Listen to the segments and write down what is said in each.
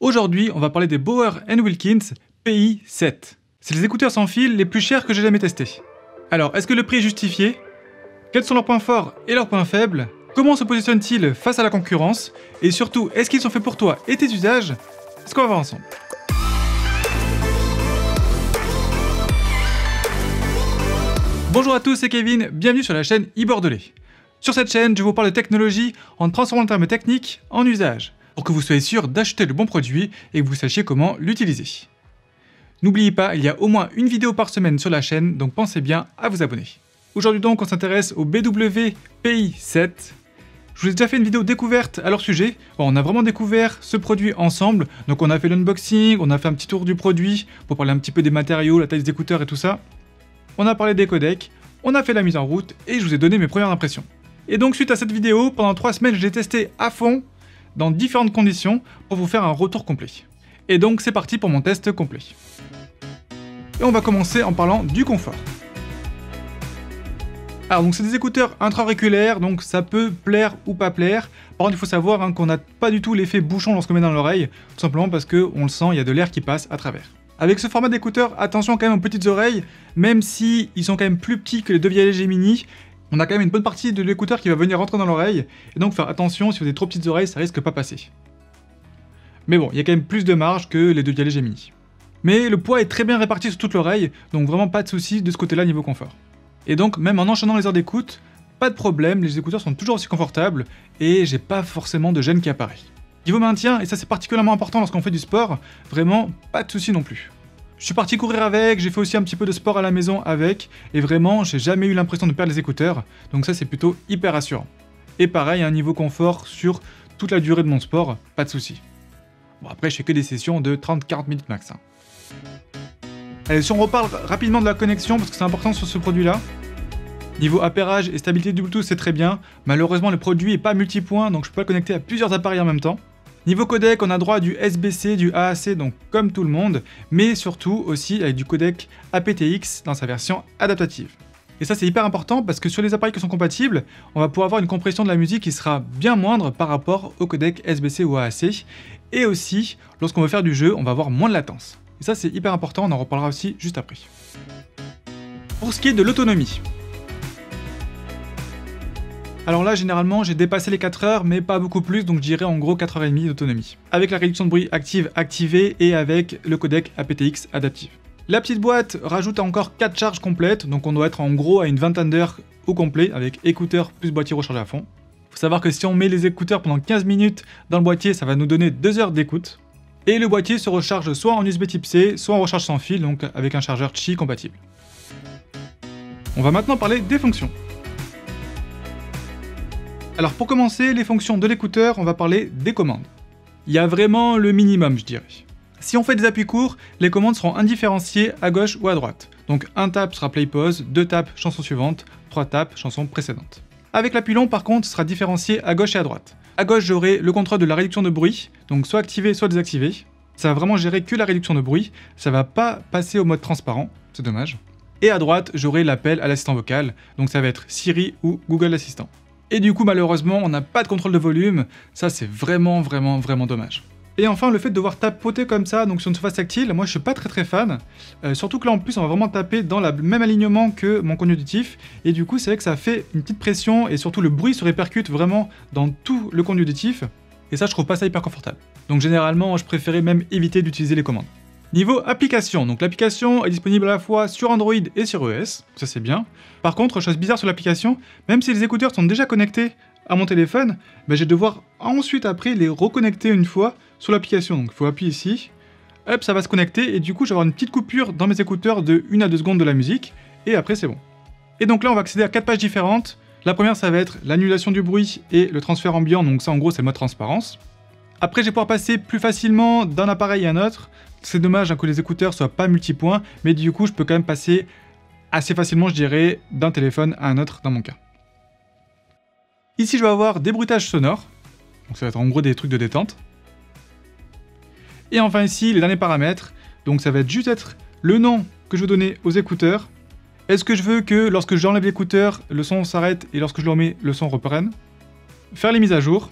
Aujourd'hui, on va parler des Bauer & Wilkins PI7. C'est les écouteurs sans fil les plus chers que j'ai jamais testés. Alors, est-ce que le prix est justifié? Quels sont leurs points forts et leurs points faibles? Comment se positionnent-ils face à la concurrence? Et surtout, est-ce qu'ils sont faits pour toi et tes usages? C'est ce qu'on va voir ensemble. Bonjour à tous, c'est Kevin, bienvenue sur la chaîne iBordelais. Sur cette chaîne, je vous parle de technologie en transformant le terme technique en usage, pour que vous soyez sûr d'acheter le bon produit et que vous sachiez comment l'utiliser. N'oubliez pas, il y a au moins une vidéo par semaine sur la chaîne, donc pensez bien à vous abonner. Aujourd'hui donc, on s'intéresse au BW PI7. Je vous ai déjà fait une vidéo découverte à leur sujet. Bon, on a vraiment découvert ce produit ensemble, donc on a fait l'unboxing, on a fait un petit tour du produit pour parler un petit peu des matériaux, la taille des écouteurs et tout ça. On a parlé des codecs, on a fait la mise en route et je vous ai donné mes premières impressions. Et donc suite à cette vidéo, pendant 3 semaines, je l'ai testé à fond, dans différentes conditions, pour vous faire un retour complet. Et donc c'est parti pour mon test complet. Et on va commencer en parlant du confort. Alors donc c'est des écouteurs intra-auriculaires, donc ça peut plaire ou pas plaire. Par contre il faut savoir qu'on n'a pas du tout l'effet bouchon lorsqu'on met dans l'oreille, tout simplement parce qu'on le sent, il y a de l'air qui passe à travers. Avec ce format d'écouteurs, attention quand même aux petites oreilles, même si ils sont quand même plus petits que les Devialet Gemini, on a quand même une bonne partie de l'écouteur qui va venir rentrer dans l'oreille, et donc faire attention, si vous avez trop petites oreilles, ça risque pas passer. Mais bon, il y a quand même plus de marge que les Devialet Gemini. Mais le poids est très bien réparti sur toute l'oreille, donc vraiment pas de soucis de ce côté-là niveau confort. Et donc même en enchaînant les heures d'écoute, pas de problème, les écouteurs sont toujours aussi confortables, et j'ai pas forcément de gêne qui apparaît. Niveau maintien, et ça c'est particulièrement important lorsqu'on fait du sport, vraiment pas de soucis non plus. Je suis parti courir avec, j'ai fait aussi un petit peu de sport à la maison avec, et vraiment j'ai jamais eu l'impression de perdre les écouteurs, donc ça c'est plutôt hyper rassurant. Et pareil, un niveau confort sur toute la durée de mon sport, pas de soucis. Bon après je fais que des sessions de 30-40 minutes max. Allez, si on reparle rapidement de la connexion, parce que c'est important sur ce produit-là. Niveau appairage et stabilité du Bluetooth c'est très bien, malheureusement le produit est pas multipoint, donc je peux le connecter à plusieurs appareils en même temps. Niveau codec, on a droit à du SBC, du AAC, donc comme tout le monde, mais surtout aussi avec du codec aptX dans sa version adaptative. Et ça c'est hyper important parce que sur les appareils qui sont compatibles, on va pouvoir avoir une compression de la musique qui sera bien moindre par rapport au codec SBC ou AAC, et aussi, lorsqu'on veut faire du jeu, on va avoir moins de latence. Et ça c'est hyper important, on en reparlera aussi juste après. Pour ce qui est de l'autonomie, alors là, généralement, j'ai dépassé les 4 heures, mais pas beaucoup plus, donc je dirais en gros 4h30 d'autonomie. Avec la réduction de bruit active activée et avec le codec aptX adaptif. La petite boîte rajoute encore 4 charges complètes, donc on doit être en gros à une vingtaine d'heures au complet, avec écouteurs plus boîtier rechargé à fond. Faut savoir que si on met les écouteurs pendant 15 minutes dans le boîtier, ça va nous donner 2 heures d'écoute. Et le boîtier se recharge soit en USB type C, soit en recharge sans fil, donc avec un chargeur Qi compatible. On va maintenant parler des fonctions. Alors pour commencer, les fonctions de l'écouteur, on va parler des commandes. Il y a vraiment le minimum, je dirais. Si on fait des appuis courts, les commandes seront indifférenciées à gauche ou à droite. Donc un tap sera play pause, 2 taps chanson suivante, 3 taps chanson précédente. Avec l'appui long par contre, ce sera différencié à gauche et à droite. À gauche, j'aurai le contrôle de la réduction de bruit, donc soit activé, soit désactivé. Ça va vraiment gérer que la réduction de bruit, ça va pas passer au mode transparent, c'est dommage. Et à droite, j'aurai l'appel à l'assistant vocal, donc ça va être Siri ou Google Assistant. Et du coup, malheureusement, on n'a pas de contrôle de volume, ça c'est vraiment dommage. Et enfin, le fait de devoir tapoter comme ça, donc sur une surface tactile, moi je suis pas très fan, surtout que là en plus on va vraiment taper dans le même alignement que mon conduit auditif, et du coup c'est vrai que ça fait une petite pression, et surtout le bruit se répercute vraiment dans tout le conduit auditif, et ça je trouve pas ça hyper confortable. Donc généralement, je préférais même éviter d'utiliser les commandes. Niveau application, donc l'application est disponible à la fois sur Android et sur iOS, ça c'est bien. Par contre, chose bizarre sur l'application, même si les écouteurs sont déjà connectés à mon téléphone, je vais devoir ensuite après les reconnecter une fois sur l'application. Donc il faut appuyer ici, hop ça va se connecter et du coup je vais avoir une petite coupure dans mes écouteurs de 1 à 2 secondes de la musique et après c'est bon. Et donc là on va accéder à 4 pages différentes. La première ça va être l'annulation du bruit et le transfert ambiant, donc ça en gros c'est le mode transparence. Après je vais pouvoir passer plus facilement d'un appareil à un autre. C'est dommage que les écouteurs soient pas multipoints, mais du coup je peux quand même passer assez facilement je dirais d'un téléphone à un autre dans mon cas. Ici je vais avoir des bruitages sonores, donc ça va être en gros des trucs de détente. Et enfin ici les derniers paramètres, donc ça va juste être le nom que je veux donner aux écouteurs. Est-ce que je veux que lorsque j'enlève l'écouteur, le son s'arrête et lorsque je le remets, le son reprenne? Faire les mises à jour.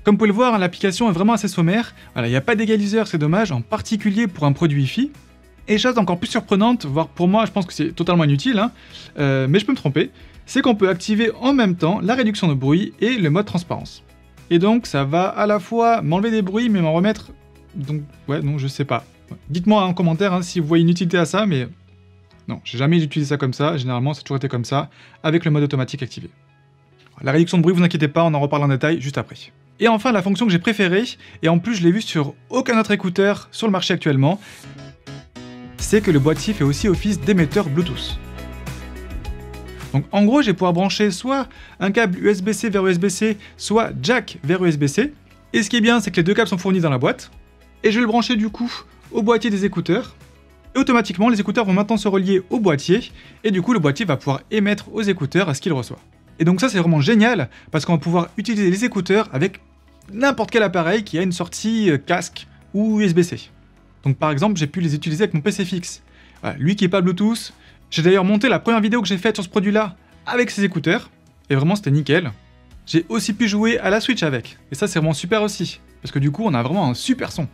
Comme vous pouvez le voir, l'application est vraiment assez sommaire. Voilà, il n'y a pas d'égaliseur, c'est dommage, en particulier pour un produit Wi-Fi. Et chose encore plus surprenante, voire pour moi, je pense que c'est totalement inutile, hein, mais je peux me tromper, c'est qu'on peut activer en même temps la réduction de bruit et le mode transparence. Et donc, ça va à la fois m'enlever des bruits, mais m'en remettre... Donc, ouais, non, je sais pas. Dites-moi en commentaire si vous voyez une utilité à ça, mais... Non, j'ai jamais utilisé ça comme ça, généralement, ça a toujours été comme ça, avec le mode automatique activé. La réduction de bruit, vous inquiétez pas, on en reparle en détail juste après. Et enfin, la fonction que j'ai préférée, et en plus je l'ai vue sur aucun autre écouteur sur le marché actuellement, c'est que le boîtier fait aussi office d'émetteur Bluetooth. Donc en gros, je vais pouvoir brancher soit un câble USB-C vers USB-C, soit jack vers USB-C. Et ce qui est bien, c'est que les deux câbles sont fournis dans la boîte. Et je vais le brancher du coup au boîtier des écouteurs. Et automatiquement, les écouteurs vont maintenant se relier au boîtier. Et du coup, le boîtier va pouvoir émettre aux écouteurs à ce qu'il reçoit. Et donc ça, c'est vraiment génial, parce qu'on va pouvoir utiliser les écouteurs avec n'importe quel appareil qui a une sortie casque ou USB-C. Donc par exemple, j'ai pu les utiliser avec mon PC fixe. Voilà, lui qui n'est pas Bluetooth. J'ai d'ailleurs monté la première vidéo que j'ai faite sur ce produit-là avec ces écouteurs, et vraiment c'était nickel. J'ai aussi pu jouer à la Switch avec, et ça c'est vraiment super aussi, parce que du coup on a vraiment un super son.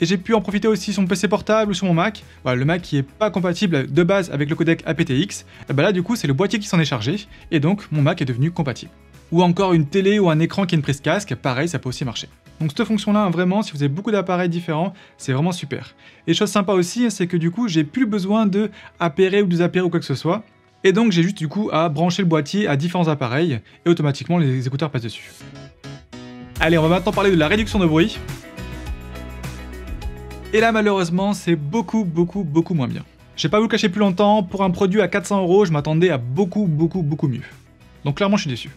Et j'ai pu en profiter aussi sur mon PC portable ou sur mon Mac. Voilà, le Mac qui est pas compatible de base avec le codec aptX, et bah là du coup c'est le boîtier qui s'en est chargé, et donc mon Mac est devenu compatible. Ou encore une télé ou un écran qui a une prise casque, pareil ça peut aussi marcher. Donc cette fonction-là, vraiment, si vous avez beaucoup d'appareils différents, c'est vraiment super. Et chose sympa aussi, c'est que du coup, j'ai plus besoin de appairer ou de zapper ou quoi que ce soit. Et donc j'ai juste du coup à brancher le boîtier à différents appareils, et automatiquement les écouteurs passent dessus. Allez, on va maintenant parler de la réduction de bruit. Et là malheureusement, c'est beaucoup moins bien. Je vais pas vous le cacher plus longtemps, pour un produit à 400 €, je m'attendais à beaucoup mieux. Donc clairement je suis déçu.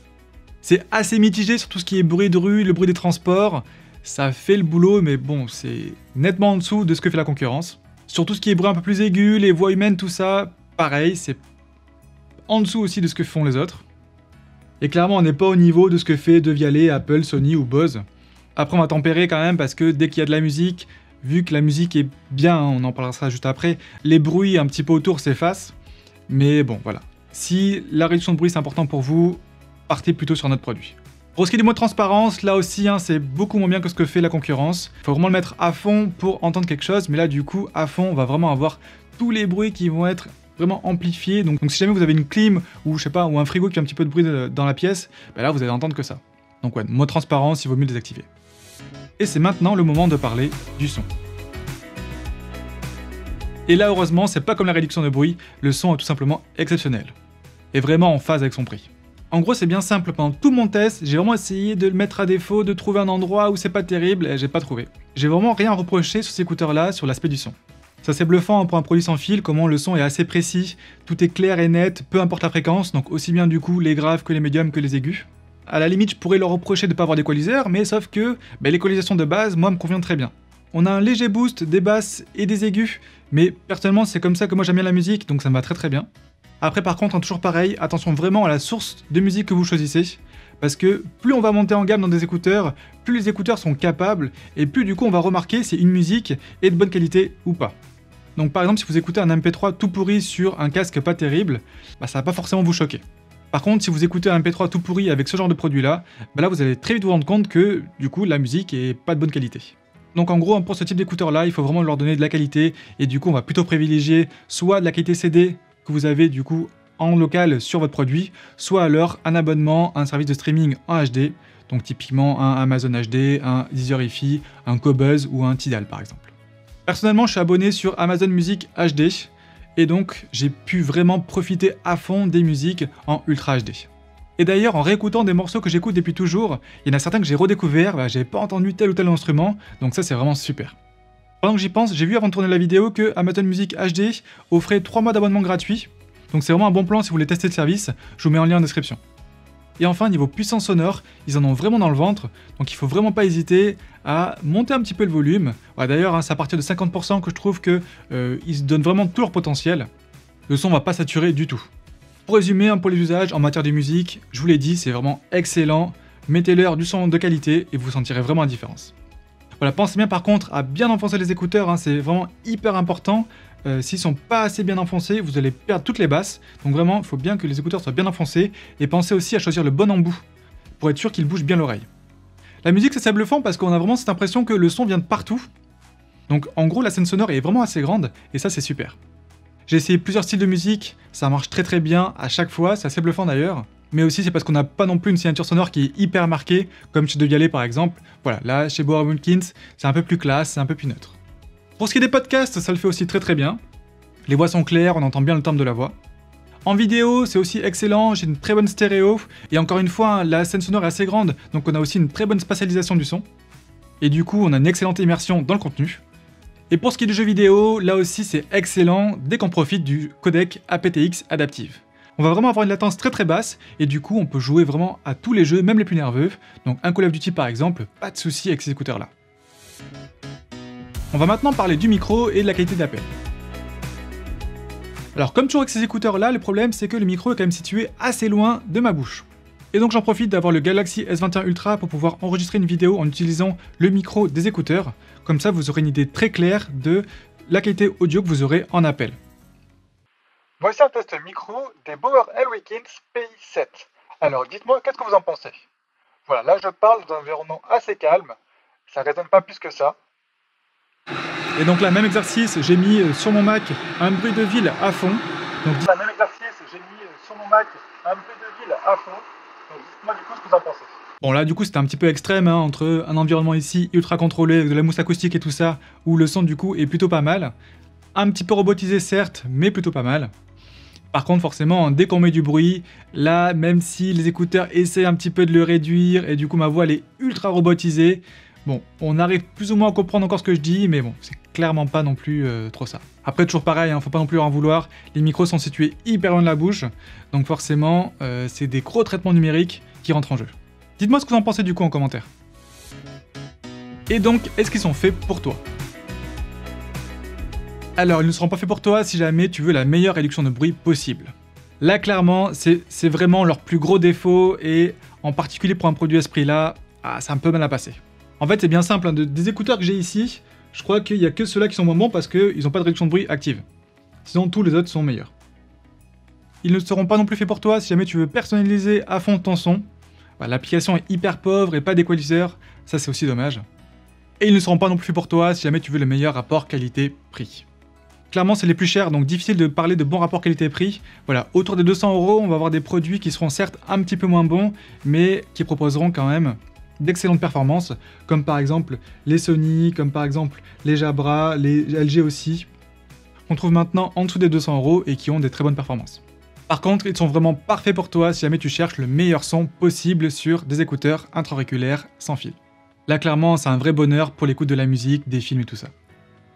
C'est assez mitigé sur tout ce qui est bruit de rue, le bruit des transports. Ça fait le boulot, mais bon, c'est nettement en dessous de ce que fait la concurrence. Sur tout ce qui est bruit un peu plus aigu, les voix humaines, tout ça, pareil, c'est en dessous aussi de ce que font les autres. Et clairement, on n'est pas au niveau de ce que fait Devialet, Apple, Sony ou Bose. Après, on va tempérer quand même, parce que dès qu'il y a de la musique, vu que la musique est bien, on en parlera juste après, les bruits un petit peu autour s'effacent. Mais bon, voilà. Si la réduction de bruit c'est important pour vous, partez plutôt sur notre produit. Pour ce qui est du mode transparence, là aussi, c'est beaucoup moins bien que ce que fait la concurrence. Il faut vraiment le mettre à fond pour entendre quelque chose, mais là, du coup, à fond, on va vraiment avoir tous les bruits qui vont être vraiment amplifiés. Donc si jamais vous avez une clim ou je sais pas, ou un frigo qui fait un petit peu de bruit dans la pièce, bah là, vous allez entendre que ça. Donc ouais, mode transparence, il vaut mieux le désactiver. Et c'est maintenant le moment de parler du son. Et là, heureusement, c'est pas comme la réduction de bruit, le son est tout simplement exceptionnel. Et vraiment en phase avec son prix. En gros, c'est bien simple, pendant tout mon test, j'ai vraiment essayé de le mettre à défaut, de trouver un endroit où c'est pas terrible, et j'ai pas trouvé. J'ai vraiment rien à reprocher sur ces écouteurs-là, sur l'aspect du son. Ça c'est bluffant pour un produit sans fil, comment le son est assez précis, tout est clair et net, peu importe la fréquence, donc aussi bien du coup les graves que les médiums que les aigus. À la limite, je pourrais leur reprocher de ne pas avoir d'équaliseur, mais sauf que l'équalisation de base, moi, me convient très bien. On a un léger boost des basses et des aigus, mais personnellement, c'est comme ça que moi j'aime bien la musique, donc ça me va très bien. Après par contre, toujours pareil, attention vraiment à la source de musique que vous choisissez, parce que plus on va monter en gamme dans des écouteurs, plus les écouteurs sont capables, et plus du coup on va remarquer si une musique est de bonne qualité ou pas. Donc par exemple, si vous écoutez un MP3 tout pourri sur un casque pas terrible, ça va pas forcément vous choquer. Par contre, si vous écoutez un MP3 tout pourri avec ce genre de produit-là, là vous allez très vite vous rendre compte que du coup la musique est pas de bonne qualité. Donc en gros, pour ce type d'écouteurs-là, il faut vraiment leur donner de la qualité, et du coup on va plutôt privilégier soit de la qualité CD, que vous avez du coup en local sur votre produit, soit alors un abonnement à un service de streaming en HD, donc typiquement un Amazon HD, un Deezer Hi-Fi, un Qobuz ou un Tidal par exemple. Personnellement, je suis abonné sur Amazon Music HD, et donc j'ai pu vraiment profiter à fond des musiques en Ultra HD. Et d'ailleurs, en réécoutant des morceaux que j'écoute depuis toujours, il y en a certains que j'ai redécouverts, j'avais pas entendu tel ou tel instrument, donc ça c'est vraiment super. Pendant que j'y pense, j'ai vu avant de tourner la vidéo que Amazon Music HD offrait 3 mois d'abonnement gratuit, donc c'est vraiment un bon plan si vous voulez tester le service, je vous mets en lien en description. Et enfin, niveau puissance sonore, ils en ont vraiment dans le ventre, donc il faut vraiment pas hésiter à monter un petit peu le volume. D'ailleurs, c'est à partir de 50% que je trouve que ils donnent vraiment tout leur potentiel. Le son va pas saturer du tout. Pour résumer, pour les usages en matière de musique, je vous l'ai dit, c'est vraiment excellent. Mettez-leur du son de qualité et vous sentirez vraiment la différence. Voilà, pensez bien par contre à bien enfoncer les écouteurs, c'est vraiment hyper important. S'ils sont pas assez bien enfoncés, vous allez perdre toutes les basses. Donc vraiment, il faut bien que les écouteurs soient bien enfoncés. Et pensez aussi à choisir le bon embout, pour être sûr qu'ils bougent bien l'oreille. La musique c'est assez bluffant parce qu'on a vraiment cette impression que le son vient de partout. Donc en gros la scène sonore est vraiment assez grande et ça c'est super. J'ai essayé plusieurs styles de musique, ça marche très très bien à chaque fois, c'est assez bluffant d'ailleurs. Mais aussi c'est parce qu'on n'a pas non plus une signature sonore qui est hyper marquée, comme chez Devialet par exemple. Voilà, là chez Boa Wilkins, c'est un peu plus classe, c'est un peu plus neutre. Pour ce qui est des podcasts, ça le fait aussi très très bien. Les voix sont claires, on entend bien le timbre de la voix. En vidéo, c'est aussi excellent, j'ai une très bonne stéréo, et encore une fois, la scène sonore est assez grande, donc on a aussi une très bonne spatialisation du son. Et du coup, on a une excellente immersion dans le contenu. Et pour ce qui est du jeu vidéo, là aussi c'est excellent dès qu'on profite du codec aptX Adaptive. On va vraiment avoir une latence très très basse, et du coup on peut jouer vraiment à tous les jeux, même les plus nerveux. Donc un Call of Duty par exemple, pas de souci avec ces écouteurs là. On va maintenant parler du micro et de la qualité d'appel. Alors comme toujours avec ces écouteurs là, le problème c'est que le micro est quand même situé assez loin de ma bouche. Et donc j'en profite d'avoir le Galaxy S21 Ultra pour pouvoir enregistrer une vidéo en utilisant le micro des écouteurs. Comme ça vous aurez une idée très claire de la qualité audio que vous aurez en appel. Voici un test micro des Bower Wilkins PI7. Alors dites-moi, qu'est-ce que vous en pensez? Voilà, là je parle d'un environnement assez calme, ça résonne pas plus que ça. Et donc là, même exercice, j'ai mis sur mon Mac un bruit de ville à fond. Donc même exercice, j'ai mis sur mon Mac un bruit de ville à fond. Donc dites-moi du coup ce que vous en pensez. Bon là du coup c'était un petit peu extrême hein, entre un environnement ici ultra contrôlé avec de la mousse acoustique et tout ça, où le son du coup est plutôt pas mal. Un petit peu robotisé certes, mais plutôt pas mal. Par contre forcément, dès qu'on met du bruit, là même si les écouteurs essaient un petit peu de le réduire et du coup ma voix elle est ultra robotisée, bon, on arrive plus ou moins à comprendre encore ce que je dis, mais bon, c'est clairement pas non plus trop ça. Après toujours pareil, hein, faut pas non plus leur en vouloir, les micros sont situés hyper loin de la bouche, donc forcément c'est des gros traitements numériques qui rentrent en jeu. Dites-moi ce que vous en pensez du coup en commentaire. Et donc, est-ce qu'ils sont faits pour toi ? Alors, ils ne seront pas faits pour toi si jamais tu veux la meilleure réduction de bruit possible. Là, clairement, c'est vraiment leur plus gros défaut, et en particulier pour un produit à ce prix-là, c'est un peu mal à passer. En fait, c'est bien simple, hein, des écouteurs que j'ai ici, je crois qu'il n'y a que ceux-là qui sont moins bons parce qu'ils n'ont pas de réduction de bruit active. Sinon, tous les autres sont meilleurs. Ils ne seront pas non plus faits pour toi si jamais tu veux personnaliser à fond ton son. L'application est hyper pauvre et pas d'équaliseur, ça c'est aussi dommage. Et ils ne seront pas non plus faits pour toi si jamais tu veux le meilleur rapport qualité-prix. Clairement c'est les plus chers, donc difficile de parler de bon rapport qualité-prix. Voilà, autour des 200 €, on va avoir des produits qui seront certes un petit peu moins bons, mais qui proposeront quand même d'excellentes performances, comme par exemple les Sony, comme par exemple les Jabra, les LG aussi, qu'on trouve maintenant en dessous des 200 € et qui ont des très bonnes performances. Par contre, ils sont vraiment parfaits pour toi si jamais tu cherches le meilleur son possible sur des écouteurs intra-auriculaires sans fil. Là, clairement, c'est un vrai bonheur pour l'écoute de la musique, des films et tout ça.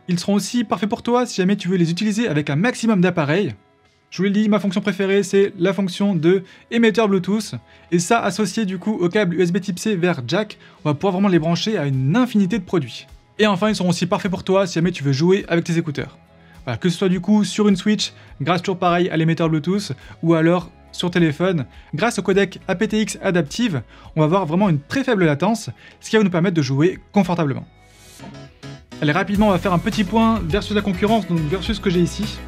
Ils seront aussi parfaits pour toi si jamais tu veux les utiliser avec un maximum d'appareils. Je vous l'ai dit, ma fonction préférée, c'est la fonction de émetteur Bluetooth. Et ça, associé du coup au câble USB Type C vers jack, on va pouvoir vraiment les brancher à une infinité de produits. Et enfin, ils seront aussi parfaits pour toi si jamais tu veux jouer avec tes écouteurs. Voilà, que ce soit du coup sur une Switch, grâce toujours pareil à l'émetteur Bluetooth, ou alors sur téléphone, grâce au codec aptX Adaptive, on va avoir vraiment une très faible latence, ce qui va nous permettre de jouer confortablement. Allez, rapidement, on va faire un petit point versus la concurrence, donc versus ce que j'ai ici.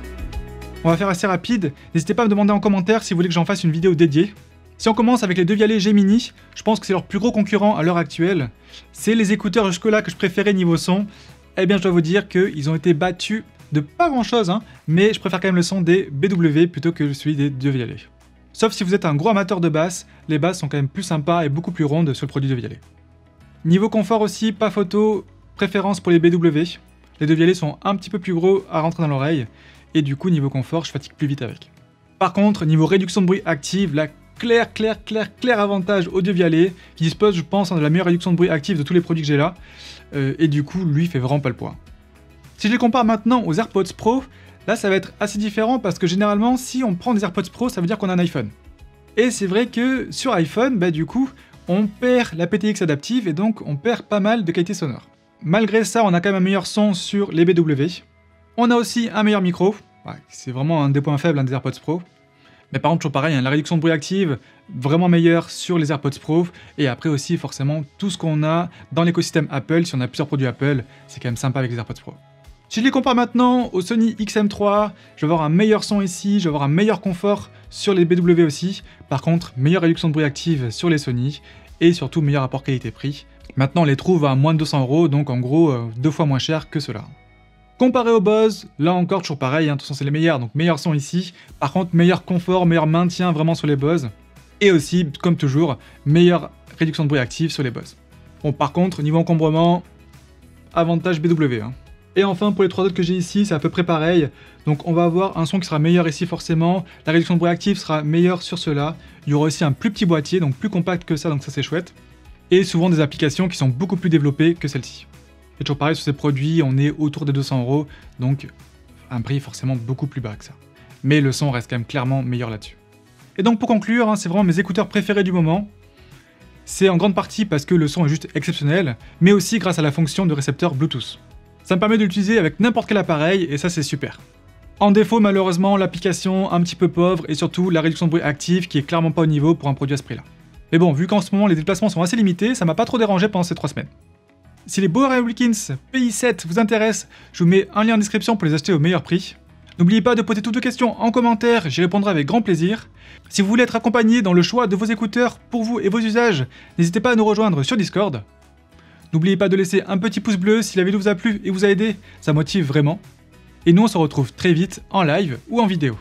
On va faire assez rapide, n'hésitez pas à me demander en commentaire si vous voulez que j'en fasse une vidéo dédiée. Si on commence avec les Devialet G-Mini, je pense que c'est leur plus gros concurrent à l'heure actuelle. C'est les écouteurs jusque-là que je préférais niveau son. Eh bien, je dois vous dire qu'ils ont été battus de pas grand chose, hein, mais je préfère quand même le son des BW plutôt que celui des Devialet. Sauf si vous êtes un gros amateur de basses, les basses sont quand même plus sympas et beaucoup plus rondes sur le produit Devialet. Niveau confort aussi, pas photo, préférence pour les BW. Les Devialet sont un petit peu plus gros à rentrer dans l'oreille, et du coup niveau confort, je fatigue plus vite avec. Par contre, niveau réduction de bruit active, la clair avantage au Devialet, qui dispose, je pense, de la meilleure réduction de bruit active de tous les produits que j'ai là, et du coup, lui fait vraiment pas le poids. Si je les compare maintenant aux AirPods Pro, là ça va être assez différent parce que généralement si on prend des AirPods Pro ça veut dire qu'on a un iPhone. Et c'est vrai que sur iPhone, du coup, on perd la PTX adaptive et donc on perd pas mal de qualité sonore. Malgré ça, on a quand même un meilleur son sur les BW. On a aussi un meilleur micro, c'est vraiment un des points faibles des AirPods Pro. Mais par contre, toujours pareil, la réduction de bruit active, vraiment meilleure sur les AirPods Pro. Et après aussi, forcément, tout ce qu'on a dans l'écosystème Apple, si on a plusieurs produits Apple, c'est quand même sympa avec les AirPods Pro. Si je les compare maintenant au Sony XM3, je vais avoir un meilleur son ici, je vais avoir un meilleur confort sur les BW aussi. Par contre, meilleure réduction de bruit active sur les Sony et surtout meilleur rapport qualité-prix. Maintenant on les trouve à moins de 200 €, donc en gros 2 fois moins cher que cela. Comparé aux Bose, là encore toujours pareil, de toute façon c'est les meilleurs, donc meilleurs son ici. Par contre meilleur confort, meilleur maintien vraiment sur les Bose. Et aussi, comme toujours, meilleure réduction de bruit active sur les Bose. Bon par contre, niveau encombrement, avantage BW. Et enfin pour les 3 autres que j'ai ici, c'est à peu près pareil. Donc on va avoir un son qui sera meilleur ici forcément, la réduction de bruit active sera meilleure sur cela. Il y aura aussi un plus petit boîtier, donc plus compact que ça, donc ça c'est chouette. Et souvent des applications qui sont beaucoup plus développées que celle-ci. Et toujours pareil sur ces produits, on est autour des 200 €, donc un prix forcément beaucoup plus bas que ça. Mais le son reste quand même clairement meilleur là-dessus. Et donc pour conclure, c'est vraiment mes écouteurs préférés du moment. C'est en grande partie parce que le son est juste exceptionnel, mais aussi grâce à la fonction de récepteur Bluetooth. Ça me permet de l'utiliser avec n'importe quel appareil, et ça c'est super. En défaut, malheureusement, l'application un petit peu pauvre, et surtout la réduction de bruit active qui est clairement pas au niveau pour un produit à ce prix-là. Mais bon, vu qu'en ce moment les déplacements sont assez limités, ça m'a pas trop dérangé pendant ces 3 semaines. Si les Bowers & Wilkins PI7 vous intéressent, je vous mets un lien en description pour les acheter au meilleur prix. N'oubliez pas de poser toutes vos questions en commentaire, j'y répondrai avec grand plaisir. Si vous voulez être accompagné dans le choix de vos écouteurs pour vous et vos usages, n'hésitez pas à nous rejoindre sur Discord. N'oubliez pas de laisser un petit pouce bleu si la vidéo vous a plu et vous a aidé, ça motive vraiment. Et nous on se retrouve très vite en live ou en vidéo.